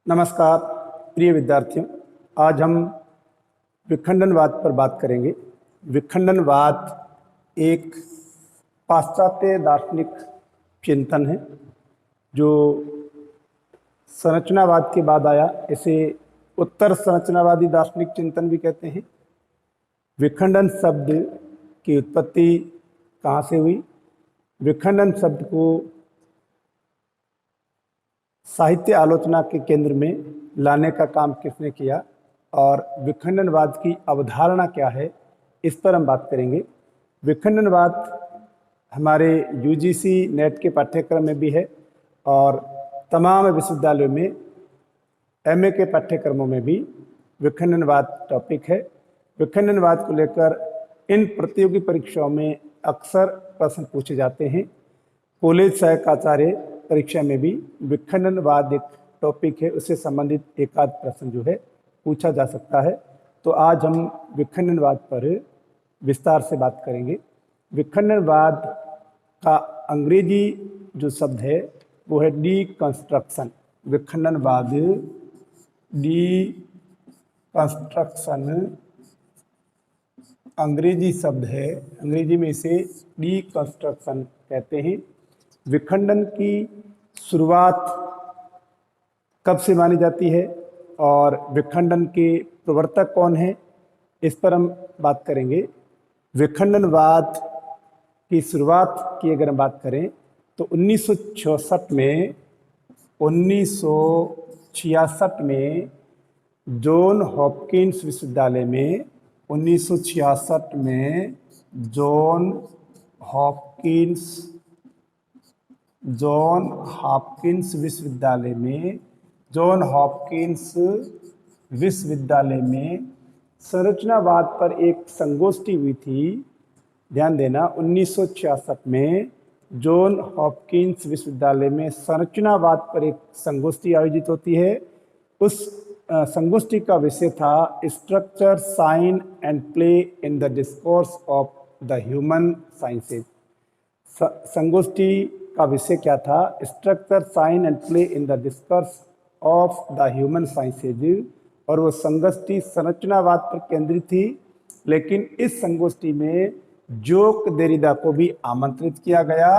नमस्कार प्रिय विद्यार्थियों, आज हम विखंडनवाद पर बात करेंगे। विखंडनवाद एक पाश्चात्य दार्शनिक चिंतन है जो संरचनावाद के बाद आया। इसे उत्तर संरचनावादी दार्शनिक चिंतन भी कहते हैं। विखंडन शब्द की उत्पत्ति कहाँ से हुई? विखंडन शब्द को साहित्य आलोचना के केंद्र में लाने का काम किसने किया और विखंडनवाद की अवधारणा क्या है, इस पर हम बात करेंगे। विखंडनवाद हमारे यूजीसी नेट के पाठ्यक्रम में भी है और तमाम विश्वविद्यालयों में एमए के पाठ्यक्रमों में भी विखंडनवाद टॉपिक है। विखंडनवाद को लेकर इन प्रतियोगी परीक्षाओं में अक्सर प्रश्न पूछे जाते हैं। कॉलेज सहायकाचार्य परीक्षा में भी विखंडनवाद एक टॉपिक है, उससे संबंधित एक आध प्रश्न जो है पूछा जा सकता है। तो आज हम विखंडनवाद पर विस्तार से बात करेंगे। विखंडनवाद का अंग्रेजी जो शब्द है वो है डीकंस्ट्रक्शन। विखंडनवाद डीकंस्ट्रक्शन अंग्रेजी शब्द है, अंग्रेजी में इसे डीकंस्ट्रक्शन कहते हैं। विखंडन की शुरुआत कब से मानी जाती है और विखंडन के प्रवर्तक कौन है, इस पर हम बात करेंगे। विखंडनवाद की शुरुआत की अगर हम बात करें तो 1966 में जॉन हॉपकिंस विश्वविद्यालय में 1966 में जॉन हॉपकिंस विश्वविद्यालय में संरचनावाद पर एक संगोष्ठी हुई थी। ध्यान देना, 1966 में जॉन हॉपकिंस विश्वविद्यालय में संरचनावाद पर एक संगोष्ठी आयोजित होती है। उस संगोष्ठी का विषय था structure, sign and play in the discourse of the human sciences. संगोष्ठी का विषय क्या था? Structure, sign and play in the discourse of the human sciences. और वो संगोष्ठी संरचनावाद पर केंद्रित थी, लेकिन इस संगोष्ठी में जोक देरिदा को भी आमंत्रित किया गया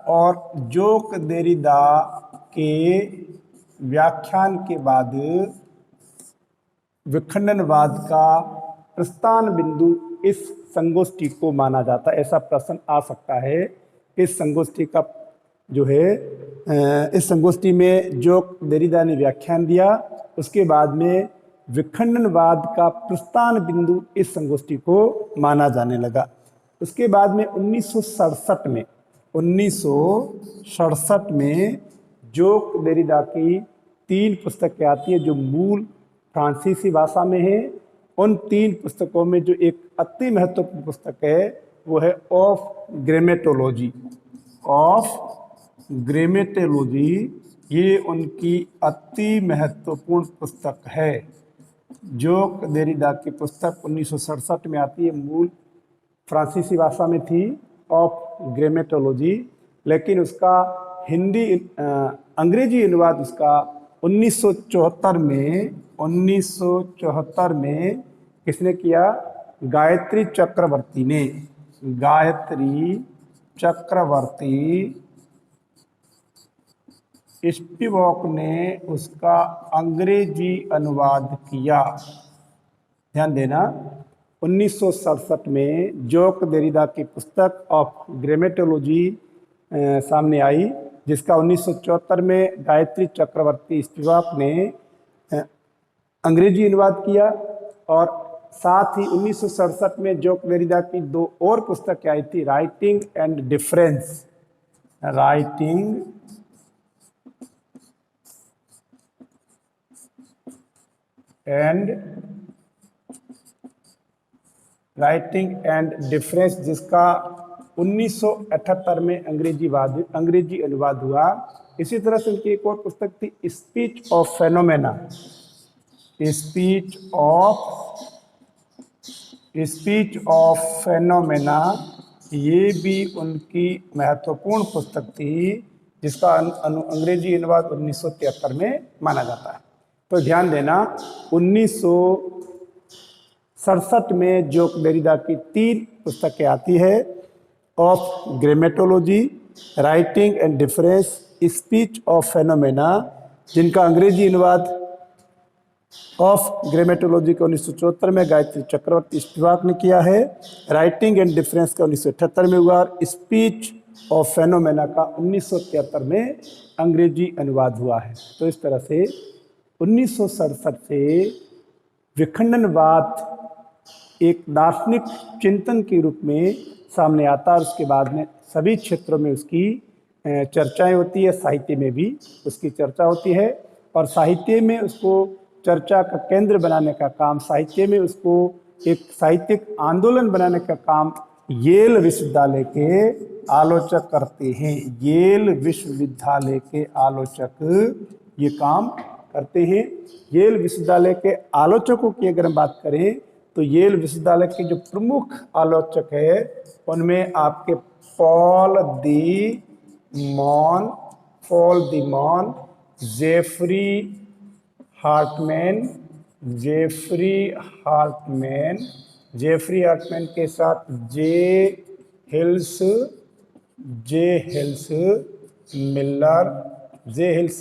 और जोक देरिदा के व्याख्यान के बाद विखंडनवाद का प्रस्थान बिंदु इस संगोष्ठी को माना जाता है। ऐसा प्रश्न आ सकता है। इस संगोष्ठी का जो है इस संगोष्ठी में जोक देरिदा ने व्याख्यान दिया, उसके बाद में विखंडनवाद का प्रस्थान बिंदु इस संगोष्ठी को माना जाने लगा। उसके बाद में 1967 में जोक देरिदा की 3 पुस्तकें आती है जो मूल फ्रांसीसी भाषा में है। उन 3 पुस्तकों में जो एक अति महत्वपूर्ण पुस्तक है वो है ऑफ ग्रेमेटोलॉजी। ये उनकी अति महत्वपूर्ण पुस्तक है। जोक देरिदा की पुस्तक 1967 में आती है, मूल फ्रांसीसी भाषा में थी, ऑफ ग्रेमेटोलॉजी। लेकिन उसका अंग्रेजी अनुवाद उसका 1974 में किसने किया? गायत्री चक्रवर्ती स्पिवक ने उसका अंग्रेजी अनुवाद किया। ध्यान देना, 1967 में जोक देरिदा की पुस्तक ऑफ ग्रेमेटोलॉजी सामने आई, जिसका 1974 में गायत्री चक्रवर्ती स्पिवक ने अंग्रेजी अनुवाद किया। और साथ ही 1967 में जोक देरिदा की 2 और पुस्तकें आई थी, राइटिंग एंड डिफरेंस जिसका 1978 में अंग्रेजी अनुवाद हुआ। इसी तरह से उनकी एक और पुस्तक थी स्पीच ऑफ फेनोमेना। ये भी उनकी महत्वपूर्ण पुस्तक थी, जिसका अंग्रेजी अनुवाद 1973 में माना जाता है। तो ध्यान देना 1967 में जोक डेरिडा की 3 पुस्तकें आती है, of grammatology, writing and difference, speech of phenomena, जिनका अंग्रेजी अनुवाद ऑफ ग्रामेटोलॉजी का 1974 में गायत्री चक्रवर्ती स्पिवाक ने किया है, राइटिंग एंड डिफरेंस का 1978 में हुआ, और स्पीच ऑफ फेनोमेना का 1973 में अंग्रेजी अनुवाद हुआ है। तो इस तरह से 1967 से विखंडनवाद एक दार्शनिक चिंतन के रूप में सामने आता है, और उसके बाद में सभी क्षेत्रों में उसकी चर्चाएं होती है, साहित्य में भी उसकी चर्चा होती है, और साहित्य में उसको चर्चा का केंद्र बनाने का काम, साहित्य में उसको एक साहित्यिक आंदोलन बनाने का काम येल विश्वविद्यालय के आलोचक करते हैं। येल विश्वविद्यालय के आलोचक ये काम करते हैं। येल विश्वविद्यालय के आलोचकों की अगर हम बात करें तो येल विश्वविद्यालय के जो प्रमुख आलोचक है उनमें आपके Paul de Man, Geoffrey Hartmann के साथ जे हिल्स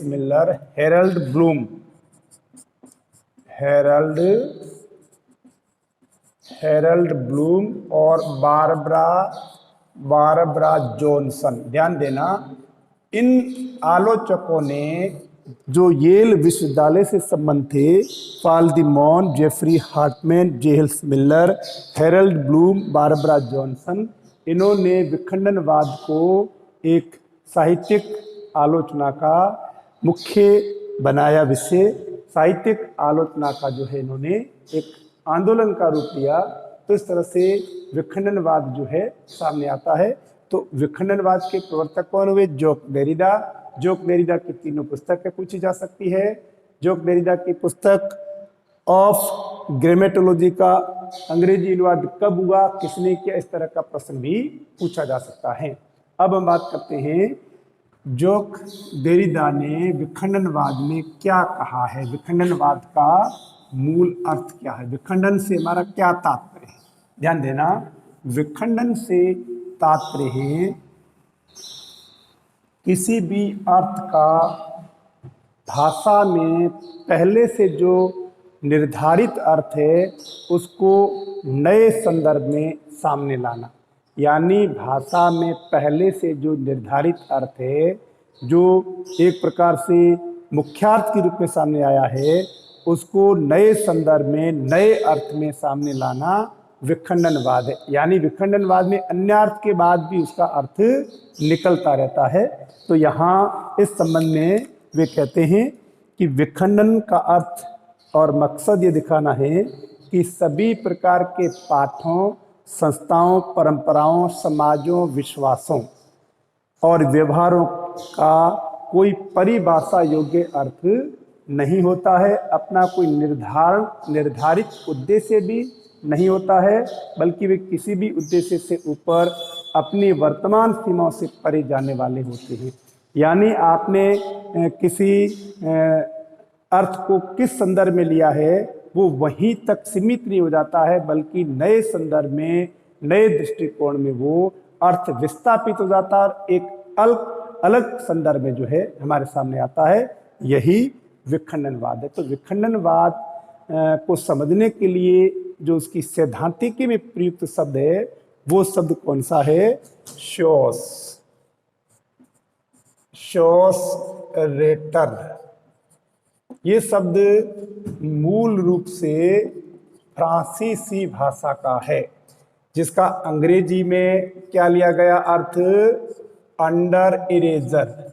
मिलर, हेरल्ड ब्लूम और बारबरा जॉनसन। ध्यान देना, इन आलोचकों ने जो येल विश्वविद्यालय से संबंध थे, Paul de Man, Geoffrey Hartman, J Hillis Miller, Harold Bloom, Barbara Johnson, इन्होंने विखंडनवाद को एक साहित्यिक आलोचना का मुख्य बनाया विषय, साहित्यिक आलोचना का जो है इन्होंने एक आंदोलन का रूप लिया। तो इस तरह से विखंडनवाद जो है सामने आता है। तो विखंडनवाद के प्रवर्तक कौन हुए? जोक डेरिडा की 3 पुस्तकें पूछी जा सकती है। जोक डेरिडा की पुस्तक ऑफ ग्रामेटोलॉजी का अंग्रेजी अनुवाद कब हुआ, किसने किया, इस तरह का प्रश्न भी पूछा जा सकता है। अब हम बात करते हैं जोक डेरिडा ने विखंडनवाद में क्या कहा है, विखंडनवाद का मूल अर्थ क्या है, विखंडन से हमारा क्या तात्पर्य है। ध्यान देना, विखंडन से तात्पर्य है किसी भी अर्थ का भाषा में पहले से जो निर्धारित अर्थ है उसको नए संदर्भ में सामने लाना। यानी भाषा में पहले से जो निर्धारित अर्थ है, जो एक प्रकार से मुख्यार्थ के रूप में सामने आया है, उसको नए संदर्भ में, नए अर्थ में सामने लाना विखंडनवाद है। यानी विखंडनवाद में अन्य अर्थ के बाद भी उसका अर्थ निकलता रहता है। तो यहाँ इस संबंध में वे कहते हैं कि विखंडन का अर्थ और मकसद ये दिखाना है कि सभी प्रकार के पाठों, संस्थाओं, परंपराओं, समाजों, विश्वासों और व्यवहारों का कोई परिभाषा योग्य अर्थ नहीं होता है, अपना कोई निर्धारित उद्देश्य भी नहीं होता है, बल्कि वे किसी भी उद्देश्य से ऊपर अपनी वर्तमान सीमाओं से परे जाने वाले होते हैं। यानी आपने किसी अर्थ को किस संदर्भ में लिया है वो वहीं तक सीमित नहीं हो जाता है, बल्कि नए संदर्भ में, नए दृष्टिकोण में वो अर्थ विस्थापित हो जाता है और एक अलग संदर्भ में जो है हमारे सामने आता है। यही विखंडनवाद है। तो विखंडनवाद को समझने के लिए जो उसकी सैद्धांतिकी में प्रयुक्त शब्द है वो शब्द कौन सा है? Shows rater. ये शब्द मूल रूप से फ्रांसीसी भाषा का है, जिसका अंग्रेजी में क्या लिया गया अर्थ? Under eraser.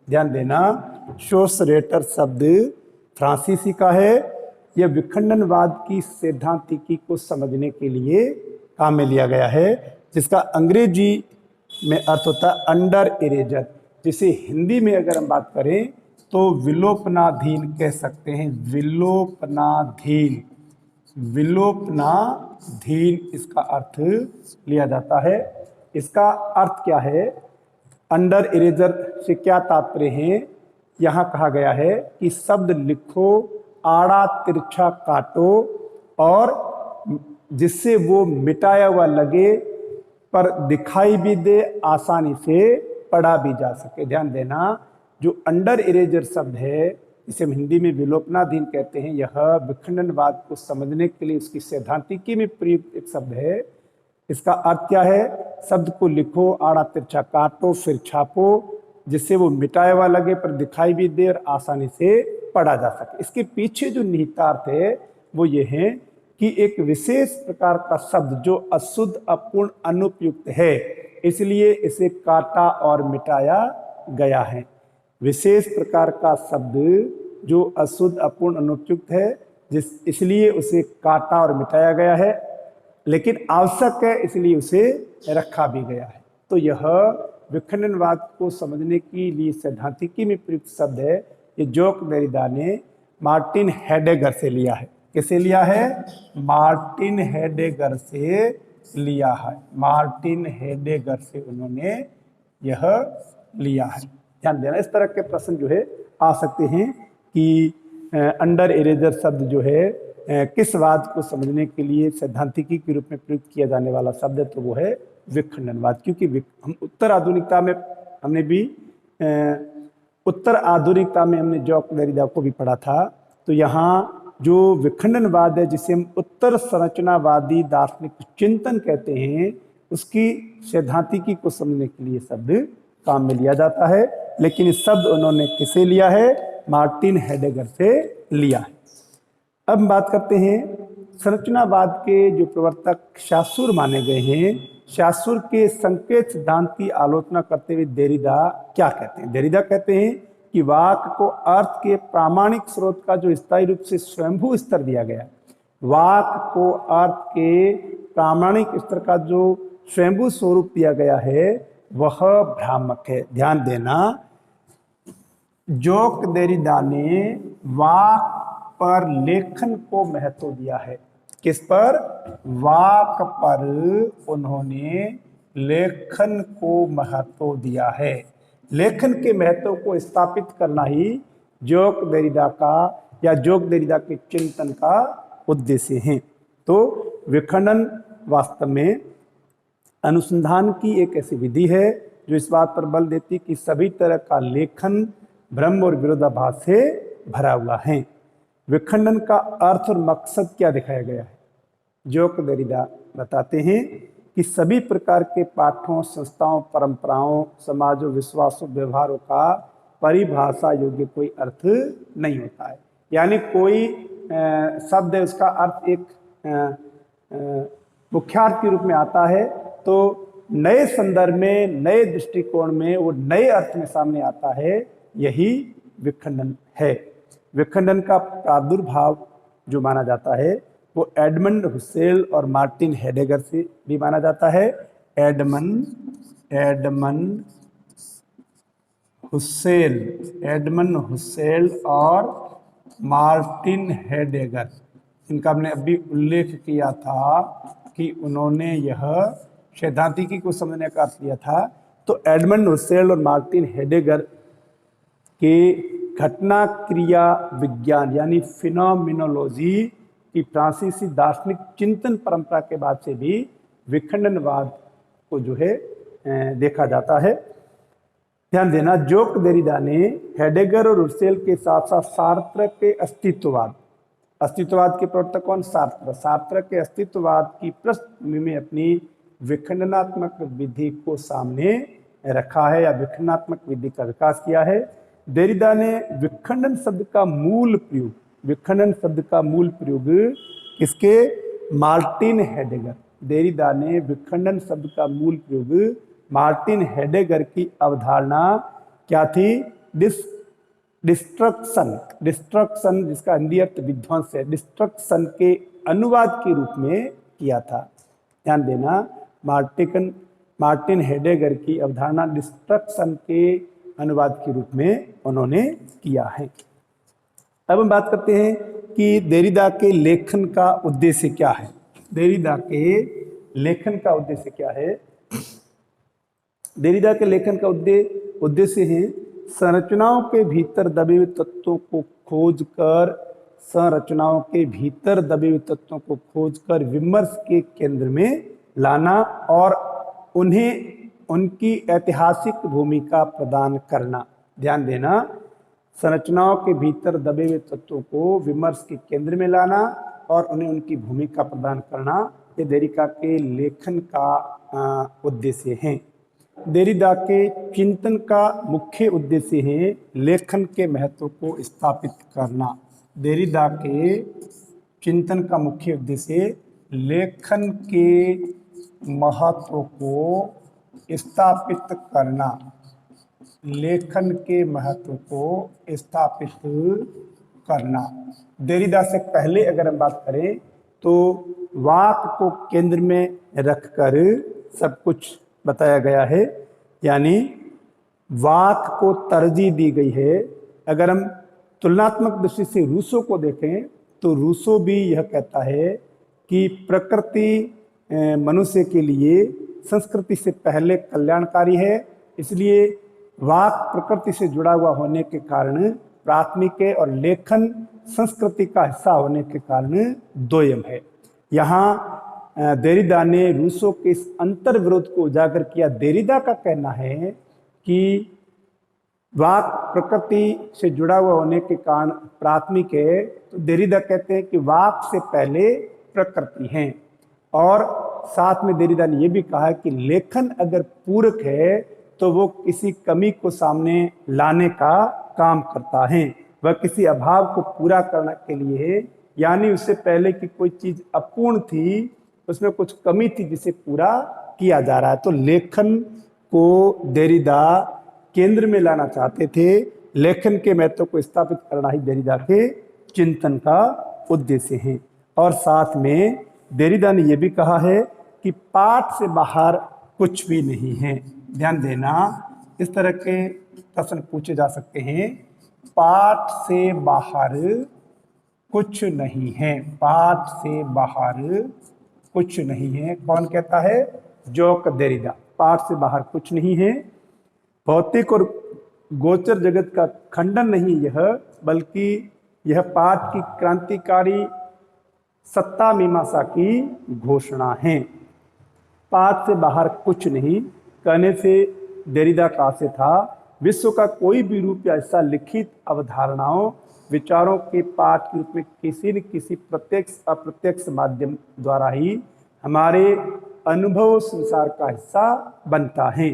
ध्यान देना, शोस रेटर शब्द फ्रांसीसी का है। यह विखंडनवाद की सैद्धांतिकी को समझने के लिए काम में लिया गया है, जिसका अंग्रेजी में अर्थ होता है अंडर इरेजर, जिसे हिंदी में अगर हम बात करें तो विलोपनाधीन कह सकते हैं। विलोपनाधीन इसका अर्थ लिया जाता है। इसका अर्थ क्या है? अंडर इरेजर से क्या तात्पर्य है यहाँ कहा गया है कि शब्द लिखो, आड़ा तिरछा काटो, और जिससे वो मिटाया हुआ लगे पर दिखाई भी दे, आसानी से पढ़ा भी जा सके। ध्यान देना, जो अंडर इरेजर शब्द है, इसे हम हिंदी में विलोपनाधीन कहते हैं, यह विखंडनवाद को समझने के लिए उसकी सैद्धांतिकी में प्रयुक्त एक शब्द है। इसका अर्थ क्या है? शब्द को लिखो, आड़ा तिरछा काटो, फिर छापो, जिससे वो मिटाया हुआ लगे पर दिखाई भी दे और आसानी से पढ़ा जा सके। इसके पीछे जो निहितार्थ है वो ये है कि एक विशेष प्रकार का शब्द जो अशुद्ध, अपूर्ण, अनुपयुक्त है, इसलिए इसे काटा और मिटाया गया है। विशेष प्रकार का शब्द जो अशुद्ध, अपूर्ण, अनुपयुक्त है, इसलिए उसे काटा और मिटाया गया है, लेकिन आवश्यक है इसलिए उसे रखा भी गया है। तो यह विखंडनवाद को समझने के लिए सैद्धांतिकी में प्रयुक्त शब्द है। ये जोक देरिदा ने मार्टिन हेडेगर से लिया है। किसे लिया है? मार्टिन हेडेगर से लिया है। मार्टिन हेडेगर से उन्होंने यह लिया है। ध्यान देना, इस तरह के प्रश्न जो है आ सकते हैं कि अंडर इरेजर शब्द जो है किस वाद को समझने के लिए सैद्धांतिकी के रूप में प्रयुक्त किया जाने वाला शब्द है, तो वो है विखंडनवाद। क्योंकि हम उत्तर आधुनिकता में हमने भी उत्तर आधुनिकता में हमने जॉक देरिदा को भी पढ़ा था। तो यहाँ जो विखंडनवाद है, जिसे हम उत्तर संरचनावादी दार्शनिक चिंतन कहते हैं, उसकी सैद्धांतिकी को समझने के लिए शब्द काम में लिया जाता है। लेकिन इस शब्द उन्होंने किसे लिया है? मार्टिन हेडेगर से लिया है। अब हम बात करते हैं संरचनावाद के जो प्रवर्तक शासुर माने गए हैं, शासुर के संकेत सिद्धांत की आलोचना करते हुए देरिदा क्या कहते हैं? देरिदा कहते हैं कि वाक्य को अर्थ के प्रामाणिक स्रोत का जो स्थायी रूप से स्वयंभू स्तर दिया गया, वाक्य को अर्थ के प्रामाणिक स्तर का जो स्वयंभू स्वरूप दिया गया है, वह भ्रामक है। ध्यान देना, जोक देरिदा ने वाक्य पर लेखन को महत्व दिया है। किस पर? वाक्य पर उन्होंने लेखन को महत्व दिया है। लेखन के महत्व को स्थापित करना ही जोक देरिदा का या जोक देरिदा के चिंतन का उद्देश्य है। तो विखंडन वास्तव में अनुसंधान की एक ऐसी विधि है जो इस बात पर बल देती कि सभी तरह का लेखन भ्रम और विरोधाभास से भरा हुआ है। विखंडन का अर्थ और मकसद क्या दिखाया गया है? जोक देरिदा बताते हैं कि सभी प्रकार के पाठों, संस्थाओं, परंपराओं, समाजों, विश्वासों, व्यवहारों का परिभाषा योग्य कोई अर्थ नहीं होता है। यानी कोई शब्द है, उसका अर्थ एक मुख्यार्थ के रूप में आता है, तो नए संदर्भ में, नए दृष्टिकोण में वो नए अर्थ में सामने आता है। यही विखंडन है। विखंडन का प्रादुर्भाव जो माना जाता है वो एडमंड हुसेल और मार्टिन हेडेगर से भी माना जाता है। एडमंड हुसेल और मार्टिन हेडेगर, इनका हमने अभी उल्लेख किया था कि उन्होंने यह सैद्धांतिकी को समझने का अर्थ लिया था। तो एडमंड हुसेल और मार्टिन हेडेगर के घटना क्रिया विज्ञान यानी फिनोमिनोलॉजी की फ्रांसीसी दार्शनिक चिंतन परंपरा के बाद से भी विखंडनवाद को जो है देखा जाता है। ध्यान देना, जोक देरिदा ने हेडेगर और रुसेल के साथ साथ सार्त्र के अस्तित्ववाद के प्रवर्तक कौन? सार्त्र के अस्तित्ववाद की पृष्ठभूमि में अपनी विखंडनात्मक विधि को सामने रखा है या विखंडनात्मक विधि का विकास किया है। देरिदा ने विखंडन शब्द का मूल प्रयोग किसके? मार्टिन हेडेगर। देरिदा ने विखंडन शब्द का मूल प्रयोग मार्टिन हेडेगर की अवधारणा क्या थी? डिस्ट्रक्शन, जिसका हिंदी अर्थ विध्वंस है, डिस्ट्रक्शन के अनुवाद के रूप में किया था। ध्यान देना, मार्टिन हेडेगर की अवधारणा डिस्ट्रक्शन के अनुवाद के रूप में उन्होंने किया है। अब हम बात करते हैं कि देरिदा के लेखन का उद्देश्य क्या है। देरिदा के लेखन का उद्देश्य क्या है? देरिदा के लेखन का उद्देश्य है संरचनाओं के भीतर दबे हुए तत्वों को खोजकर संरचनाओं के भीतर दबे हुए तत्वों को खोजकर विमर्श के केंद्र में लाना और उन्हें उनकी ऐतिहासिक भूमिका प्रदान करना। ध्यान देना, संरचनाओं के भीतर दबे हुए तत्वों को विमर्श के केंद्र में लाना और उन्हें उनकी भूमिका प्रदान करना, ये देरिका के लेखन का उद्देश्य है। देरिदा के चिंतन का मुख्य उद्देश्य है लेखन के महत्व को स्थापित करना। देरिदा के चिंतन का मुख्य उद्देश्य लेखन के महत्व को स्थापित करना, लेखन के महत्व को स्थापित करना। देरिदा से पहले अगर हम बात करें तो वाक को केंद्र में रखकर सब कुछ बताया गया है, यानी वाक को तरजीह दी गई है। अगर हम तुलनात्मक दृष्टि से रूसो को देखें तो रूसो भी यह कहता है कि प्रकृति मनुष्य के लिए संस्कृति से पहले कल्याणकारी है, इसलिए वाक प्रकृति से जुड़ा हुआ होने के कारण प्राथमिक है और लेखन संस्कृति का हिस्सा होने के कारण द्वयम है। यहाँ देरिदा ने रूसो के इस अंतर विरोध को उजागर किया। देरिदा का कहना है कि वाक प्रकृति से जुड़ा हुआ होने के कारण प्राथमिक है, तो देरिदा कहते हैं कि वाक से पहले प्रकृति है। और साथ में देरिदा ने यह भी कहा कि लेखन अगर पूरक है तो वो किसी कमी को सामने लाने का काम करता है, वह किसी अभाव को पूरा करने के लिए है, यानी उससे पहले कि कोई चीज अपूर्ण थी, उसमें कुछ कमी थी जिसे पूरा किया जा रहा है। तो लेखन को देरिदा केंद्र में लाना चाहते थे, लेखन के महत्व को स्थापित करना ही देरिदा के चिंतन का उद्देश्य है। और साथ में देरिदा ने यह भी कहा है कि पाठ से बाहर कुछ भी नहीं है। ध्यान देना, इस तरह के प्रश्न पूछे जा सकते हैं, पाठ से बाहर कुछ नहीं है, पाठ से बाहर कुछ नहीं है। कौन कहता है? जोक देरिदा। पाठ से बाहर कुछ नहीं है। भौतिक और गोचर जगत का खंडन नहीं यह, बल्कि यह पाठ की क्रांतिकारी सत्ता मीमांसा की घोषणा है। पाठ से बाहर कुछ नहीं कहने से देरिदा का आशय था विश्व का कोई भी रूप या हिस्सा लिखित अवधारणाओं विचारों के पाठ के रूप में किसी न किसी प्रत्यक्ष अप्रत्यक्ष माध्यम द्वारा ही हमारे अनुभव संसार का हिस्सा बनता है।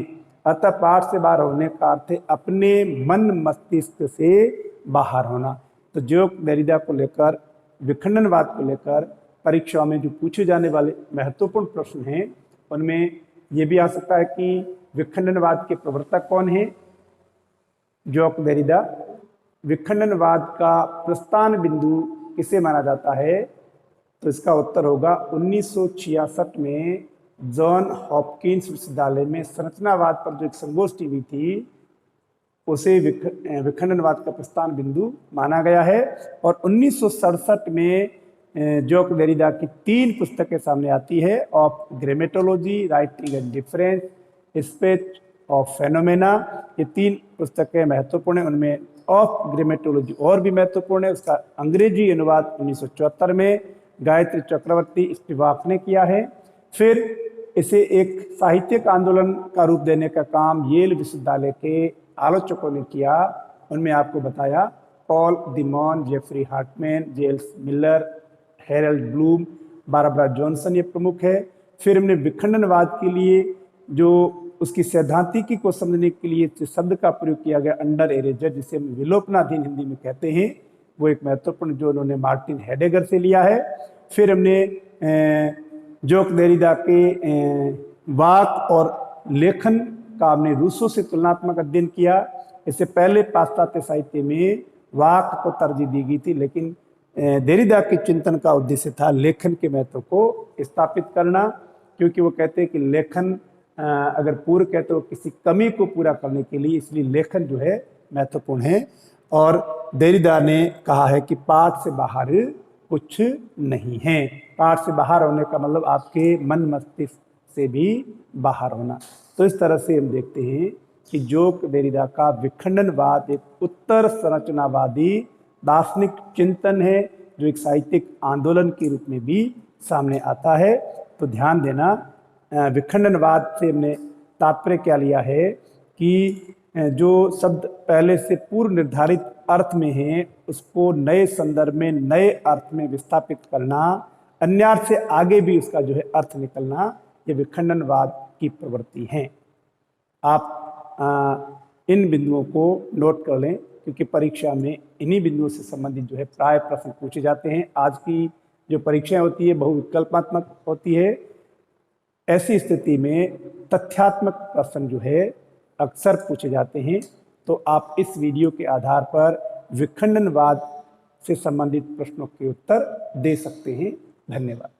अतः पाठ से बाहर होने का अर्थ है अपने मन मस्तिष्क से बाहर होना। तो जो देरिदा को लेकर, विखंडनवाद को लेकर परीक्षाओं में जो पूछे जाने वाले महत्वपूर्ण प्रश्न हैं, उनमें यह भी आ सकता है कि विखंडनवाद के प्रवर्तक कौन है? जोक देरिदा। विखंडनवाद का प्रस्थान बिंदु किसे माना जाता है? तो इसका उत्तर होगा 1966 में जॉन हॉपकिंस विश्वविद्यालय में संरचनावाद पर जो एक संगोष्ठी हुई थी, उसे विखंडनवाद का प्रस्थान बिंदु माना गया है। और 1967 में जोक देरिदा की 3 पुस्तकें सामने आती है, of grammatology, writing and difference, speech of phenomena. ये 3 पुस्तकें महत्वपूर्ण है। उनमें ऑफ ग्रामेटोलॉजी और भी महत्वपूर्ण है। उसका अंग्रेजी अनुवाद 1974 में गायत्री चक्रवर्ती स्पिवाक ने किया है। फिर इसे एक साहित्यिक आंदोलन का रूप देने का काम येल विश्वविद्यालय के आलोचकों ने किया। उनमें आपको बताया Paul de Man, Jeffrey Hartman, James Miller, Harold Bloom, Barbara Johnson ये प्रमुख है। फिर हमने विखंडनवाद के लिए जो उसकी सैद्धांतिकी को समझने के लिए जिस शब्द का प्रयोग किया गया अंडर एरेजर, जिसे हम विलोपनाधीन हिंदी में कहते हैं, वो एक महत्वपूर्ण जो उन्होंने मार्टिन हेडेगर से लिया है। फिर हमने जोक देरिदा के वाक और लेखन का हमने रूसो से तुलनात्मक अध्ययन किया। इससे पहले पाश्चात्य साहित्य में वाक को तरजीह दी गई थी, लेकिन देरिदा के चिंतन का उद्देश्य था लेखन के महत्व को स्थापित करना, क्योंकि वो कहते हैं कि लेखन अगर पूरक है तो किसी कमी को पूरा करने के लिए, इसलिए लेखन जो है महत्वपूर्ण है। और देरिदा ने कहा है कि पाठ से बाहर कुछ नहीं है। पाठ से बाहर होने का मतलब आपके मन मस्तिष्क से भी बाहर होना। तो इस तरह से हम देखते हैं कि जोक देरिदा का विखंडनवाद एक उत्तर संरचनावादी दार्शनिक चिंतन है जो एक साहित्यिक आंदोलन के रूप में भी सामने आता है। तो ध्यान देना, विखंडनवाद से हमने तात्पर्य क्या लिया है कि जो शब्द पहले से पूर्व निर्धारित अर्थ में है उसको नए संदर्भ में नए अर्थ में विस्थापित करना, अन्य अर्थ से आगे भी उसका जो है अर्थ निकलना, ये विखंडनवाद की प्रवृत्ति है। आप इन बिंदुओं को नोट कर लें क्योंकि परीक्षा में इन्हीं बिंदुओं से संबंधित जो है प्राय प्रश्न पूछे जाते हैं। आज की जो परीक्षाएं होती है बहुविकल्पात्मक होती है। ऐसी स्थिति में तथ्यात्मक प्रश्न जो है अक्सर पूछे जाते हैं। तो आप इस वीडियो के आधार पर विखंडनवाद से संबंधित प्रश्नों के उत्तर दे सकते हैं। धन्यवाद।